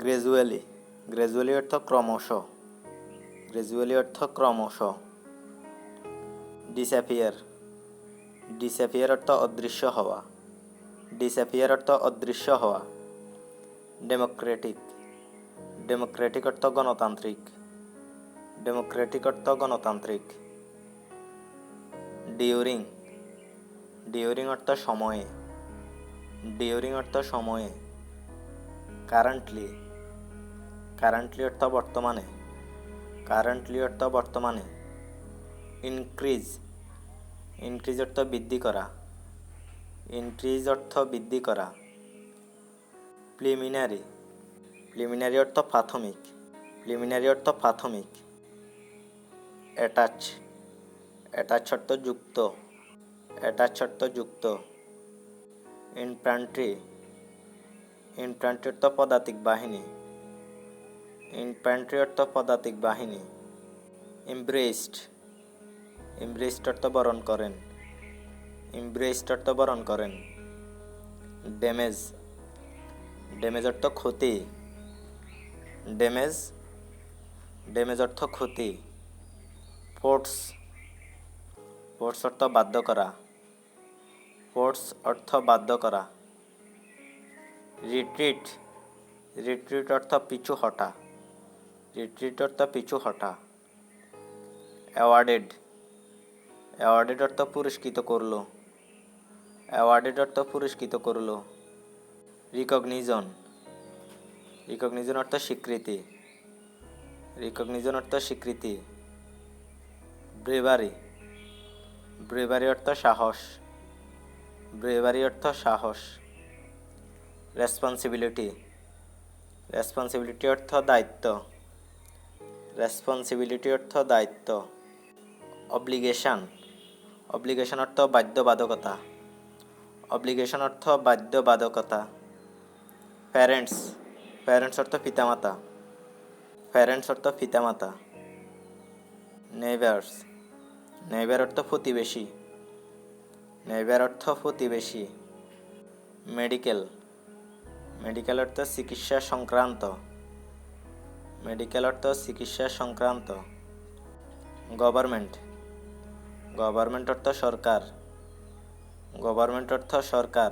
Gradually, gradually অর্থ ক্রমশ, gradually অর্থ ক্রমশ। ডিসঅ্যাপিয়ার, ডিসঅ্যাপিয়ার অর্থ অদৃশ্য হওয়া, ডিসঅ্যাপিয়ার অর্থ অদৃশ্য হওয়া। ডেমোক্রেটিক, ডেমোক্রেটিক অর্থ গণতান্ত্রিক, ডেমোক্রেটিক অর্থ গণতান্ত্রিক। ডিউরিং, ডিউরিং অর্থ সময়ে, ডিউরিং অর্থ সময়ে। কারেন্টলি, কারেন্টলি অর্থ বর্তমানে, কারেন্টলি অর্থ বর্তমানে। ইনক্রিজ, ইনক্রিজ অর্থ বৃদ্ধি করা, ইনক্রিজ অর্থ বৃদ্ধি করা। প্রিলিমিনারি, প্রিলিমিনারি অর্থ প্রাথমিক, প্রিলিমিনারি অর্থ প্রাথমিক। অ্যাটাচ, অ্যাটাচ অর্থ যুক্ত, অ্যাটাচ অর্থ যুক্ত। ইনফ্যান্ট্রি, ইনফ্যান্ট্রি অর্থ পদাতিক বাহিনী, ইনফ্যান্ট্রি অর্থ পদাতিক বাহিনী। এমব্রেসড, এমব্রেসড অর্থ বরণ করেন, এমব্রেসড অর্থ বরণ করেন। ড্যামেজ, ড্যামেজ অর্থ ক্ষতি, ড্যামেজ, ড্যামেজ অর্থ ক্ষতি। ফোর্স, ফোর্স অর্থ বাধ্য করা, ফোর্স অর্থ বাধ্য করা। রিট্রিট, রিট্রিট অর্থ পিছু হটা, রিট্রিট অর্থ পিছু হটা। অ্যাওয়ার্ডেড, অ্যাওয়ার্ডেড অর্থ পুরস্কৃত করলো, অ্যাওয়ার্ডেড অর্থ পুরস্কৃত করলো। রিকগনিশন, রিকগনিশন অর্থ স্বীকৃতি, রিকগনিশন অর্থ স্বীকৃতি। ব্রেভারি, ব্রেভারি অর্থ সাহস, ব্রেভারি অর্থ সাহস। রেসপন্সিবিলিটি, রেসপন্সিবিলিটি অর্থ দায়িত্ব, রেসপন্সিবিলিটি অর্থ দায়িত্ব। অব্লিগেশন, অব্লিগেশন অর্থ বাধ্যবাধকতা, অব্লিগেশন অর্থ বাধ্যবাধকতা। প্যারেন্টস, প্যারেন্টস অর্থ পিতামাতা, প্যারেন্টস অর্থ পিতামাতা। নেইবার্স, নেইবার অর্থ প্রতিবেশী, নেইবার অর্থ প্রতিবেশী। মেডিকেল, মেডিকেল অর্থ চিকিৎসা সংক্রান্ত, মেডিকেল অর্থ চিকিৎসা সংক্রান্ত। গভর্নমেন্ট, গভর্নমেন্ট অর্থ সরকার, গভর্নমেন্ট অর্থ সরকার।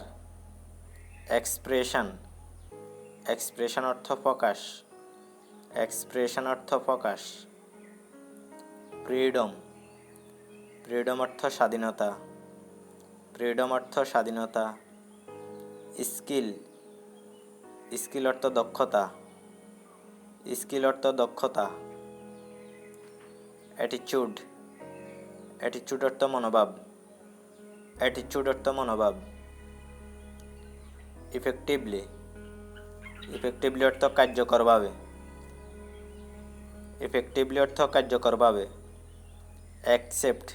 এক্সপ্রেশন, এক্সপ্রেশন অর্থ প্রকাশ, এক্সপ্রেশন অর্থ প্রকাশ। ফ্রিডম, ফ্রিডম অর্থ স্বাধীনতা, ফ্রিডম অর্থ স্বাধীনতা। স্কিল, স্কিল অর্থ দক্ষতা, স্কিল অর্থ দক্ষতা। অ্যাটিচিউড, অ্যাটিচিউড অর্থ মনোভাব, অ্যাটিচিউড অর্থ মনোভাব। ইফেক্টিভলি, ইফেক্টিভলি অর্থ কার্যকরভাবে, ইফেক্টিভলি অর্থ কার্যকরভাবে। অ্যাকসেপ্ট,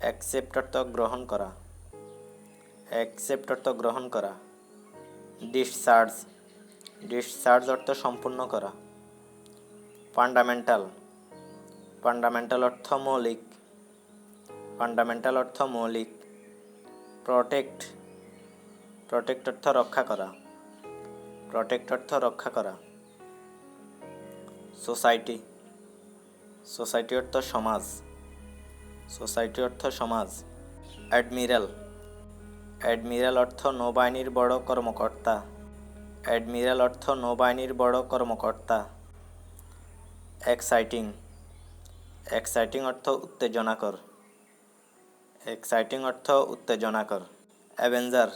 অ্যাকসেপ্ট অর্থ গ্রহণ করা, অ্যাকসেপ্ট অর্থ গ্রহণ করা। ডিসচার্জ, ডিসচার্জ অর্থ সম্পূর্ণ করা। ফান্ডামেন্টাল, ফান্ডামেন্টাল অর্থ মৌলিক, ফান্ডামেন্টাল অর্থ মৌলিক। প্রটেক্ট, প্রটেক্ট অর্থ রক্ষা করা, প্রটেক্ট অর্থ রক্ষা করা। সোসাইটি, সোসাইটি অর্থ সমাজ, সোসাইটি অর্থ সমাজ। অ্যাডমিরাল, অ্যাডমিরাল অর্থ নৌবাহিনীর বড় কর্মকর্তা, অ্যাডমিরাল অর্থ নৌবাহিনীর বড় কর্মকর্তা। এক্সাইটিং, এক্সাইটিং অর্থ উত্তেজনাকর, এক্সাইটিং অর্থ উত্তেজনাকর। অ্যাভেঞ্জার,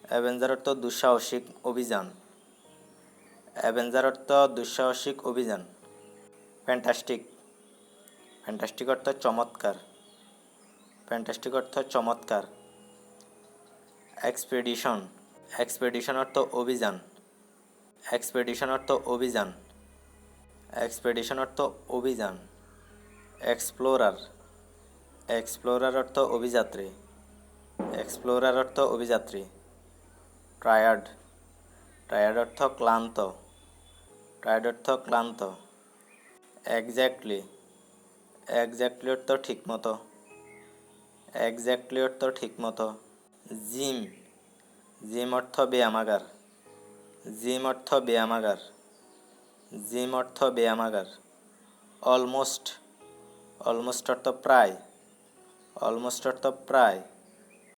অ্যাভেঞ্জার অর্থ দুঃসাহসিক অভিযান, অ্যাভেঞ্জার অর্থ দুঃসাহসিক অভিযান। ফ্যান্টাস্টিক, ফ্যান্টাস্টিক অর্থ চমৎকার, ফ্যান্টাস্টিক অর্থ চমৎকার। এক্সপেডিশন, এক্সপেডিশন অর্থ অভিযান, এক্সপেডিশন অর্থ অভিযান, এক্সপেডিশন অর্থ অভিযান। এক্সপ্লোরার, এক্সপ্লোরার অর্থ অভিযাত্রী, এক্সপ্লোরার অর্থ অভিযাত্রী। টায়ার্ড, টায়ার্ড অর্থ ক্লান্ত, টায়ার্ড অর্থ ক্লান্ত। এক্স্যাক্টলি, এক্স্যাক্টলি অর্থ ঠিকমতো, এক্স্যাক্টলি অর্থ ঠিকমতো। জিম, জিম অর্থ ব্যায়ামাগার, জিম অর্থ ব্যায়ামাগার, জিম অর্থ ব্যায়ামাগার। অলমোস্ট, অলমোস্ট অর্থ প্রায়, অলমোস্ট অর্থ প্রায়।